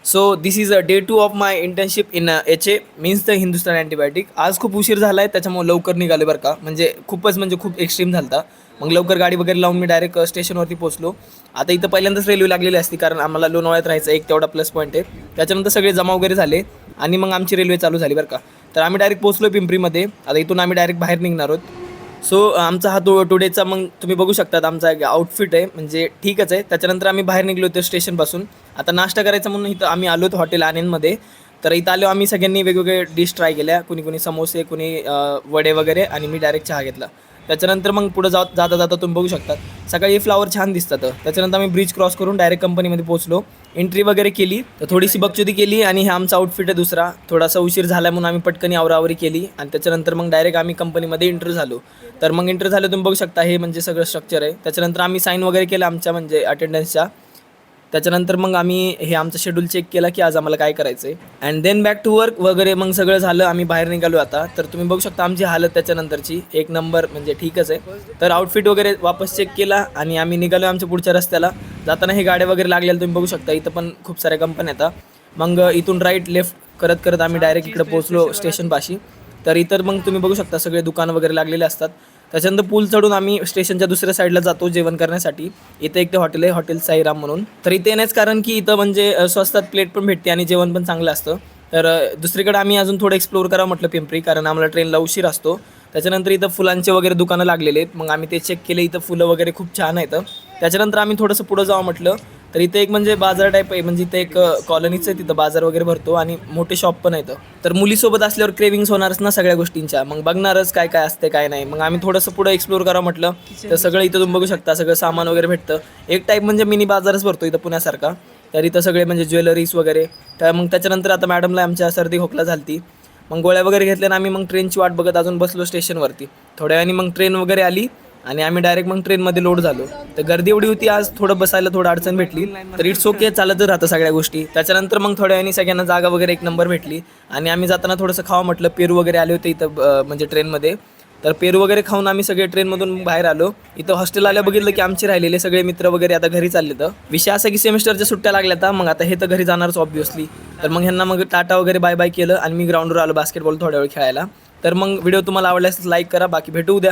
So this is a day 2 of my internship in HA means the Hindustan antibiotic. आज खूप उशीर झाला आहे त्याच्यामुळे लवकर निघाले बरं का. म्हणजे खूप एक्स्ट्रीम झालं होता. मग लवकर गाडी वगैरे लावून मी डायरेक्ट स्टेशनवरती पोहोचलो. आता इथं पहिल्यांदाच रेल्वे लागलेली असती कारण आम्हाला लोणावळ्यात राहायचं एक तेवढा प्लस पॉईंट आहे. त्याच्यानंतर सगळे जमा वगैरे झाले आणि मग आमची रेल्वे चालू झाली बरं का. तर आम्ही डायरेक्ट पोहोचलो पिंपरीमध्ये. आता इथून आम्ही डायरेक्ट बाहेर निघणार आहोत. सो आमचा हा टुडेचा मग तुम्ही बघू शकतात आमचा आउटफिट आहे म्हणजे ठीकच आहे. त्याच्यानंतर आम्ही बाहेर निघलो होतो स्टेशनपासून. आता नाश्ता करायचा म्हणून इथं आम्ही आलो होतो हॉटेल आनंदमध्ये. तर इथं आलो आम्ही सगळ्यांनी वेगवेगळे डिश ट्राय केल्या. कुणी समोसे, कुणी वडे वगैरे आणि मी डायरेक्ट चहा घेतला. त्याच्यानंतर मग पुढं जाता तुम्ही बघू शकतात सकाळी फ्लावर छान दिसतात. त्याच्यानंतर आम्ही ब्रिज क्रॉस करून डायरेक्ट कंपनीमध्ये पोहोचलो. एंट्री वगैरे केली तर थोडीशी बकचोदी केली आणि हा आमचा आउटफिट आहे दुसरा. थोडासा उशीर झाला म्हणून आम्ही पटकन आवरावरी केली आणि त्याच्यानंतर मग डायरेक्ट आम्ही कंपनीमध्ये एंटर झालो. तर मग एंटर झालं तुम्ही बघू शकता हे म्हणजे सगळं स्ट्रक्चर आहे. त्याच्यानंतर आम्ही साईन वगैरे केलं आमच्या म्हणजे अटेंडन्सच्या. त्याच्यानंतर मग आम्ही हे आमचं शेड्यूल चेक केला की आज आम्हाला काय करायचं आहे and then back to work वगैरे मग सगळं झालं. आम्ही बाहेर निघालो आता. तर तुम्ही बघू शकता आमची हालत त्याच्यानंतरची एक नंबर म्हणजे ठीकच आहे. तर आउटफिट वगैरे वापस चेक केला आणि आम्ही निघालो आमच्या पुढच्या रस्त्याला. जाताना हे गाड्या वगैरे लागलेल्या तुम्ही बघू शकता. इथं पण खूप साऱ्या कंपन्या येतात. मग इथून राईट लेफ्ट करत करत आम्ही डायरेक्ट इकडे पोहोचलो स्टेशनपाशी. तर इतर मग तुम्ही बघू शकता सगळे दुकानं वगैरे लागलेले असतात. त्याच्यानंतर पूल चढून आम्ही स्टेशनच्या दुसऱ्या साईडला जातो जेवण करण्यासाठी. इथं एक ते हॉटेल आहे हॉटेल साईराम म्हणून. तर इथे येण्याचं कारण की इथं म्हणजे स्वस्तात प्लेट पण भेटते आणि जेवण पण चांगलं असतं. तर दुसरीकडे आम्ही अजून थोडं एक्सप्लोअर करावं म्हटलं पिंपरी कारण आम्हाला ट्रेनला उशीर असतो. त्याच्यानंतर इथं फुलांचे वगैरे दुकानं लागलेले आहेत. मग आम्ही ते चेक केले. इथं फुलं वगैरे खूप छान आहेत. त्याच्यानंतर आम्ही थोडंसं पुढं जावं म्हटलं. तर इथे एक म्हणजे बाजार टाईप आहे म्हणजे इथं एक कॉलनीचं आहे. तिथं बाजार वगैरे भरतो आणि मोठे शॉप पण आहेत. तर मुलीसोबत असल्यावर क्रेविंग्स होणारच ना सगळ्या गोष्टींच्या. मग बघणारच काय काय असते काय नाही. मग आम्ही थोडंसं पुढं एक्सप्लोर करावं म्हटलं. तर सगळं इथं तुम्ही बघू शकता सगळं सामान वगैरे भेटतं. एक टाईप म्हणजे मिनी बाजारच भरतो इथं पुण्यासारखा. तर इथं सगळे म्हणजे ज्वेलरीज वगैरे. तर मग त्याच्यानंतर आता मॅडमला आमच्या सर्दी खोकला झाली. मग गोळ्या वगैरे घेतल्या आणि आम्ही मग ट्रेनची वाट बघत अजून बसलो स्टेशनवरती. थोड्या वेळाने मग ट्रेन वगैरे आली आणि आम्ही डायरेक्ट मग ट्रेनमध्ये लोड झालो. तर गर्दी एवढी होती आज थोडं बसायला थोडं अडचण भेटली. तर इट्स ओके चालतच राहतं सगळ्या गोष्टी. त्याच्यानंतर मग थोड्या वेळाने सगळ्यांना जागा वगैरे एक नंबर भेटली आणि आम्ही जाताना थोडंसं खावं म्हटलं. पेरू वगैरे आले होते इथं म्हणजे ट्रेनमध्ये. तर पेरू वगैरे खाऊन आम्ही सगळे ट्रेनमधून बाहेर आलो. इथं हॉस्टेल आल्या बघितलं की आमचे राहिलेले सगळे मित्र वगैरे आता घरी चालले. तर विषय असा की सेमिस्टरच्या सुट्ट्या लागल्या तर मग आता हे तर घरी जाणारच ऑब्व्हियसली. तर मग ह्यांना मग टाटा वगैरे बाय बाय केलं आणि मी ग्राउंडवर आलो बास्केटबॉल थोड्या वेळ खेळायला. तर मग व्हिडिओ तुम्हाला आवडल्यास लाईक करा. बाकी भेटू उद्या.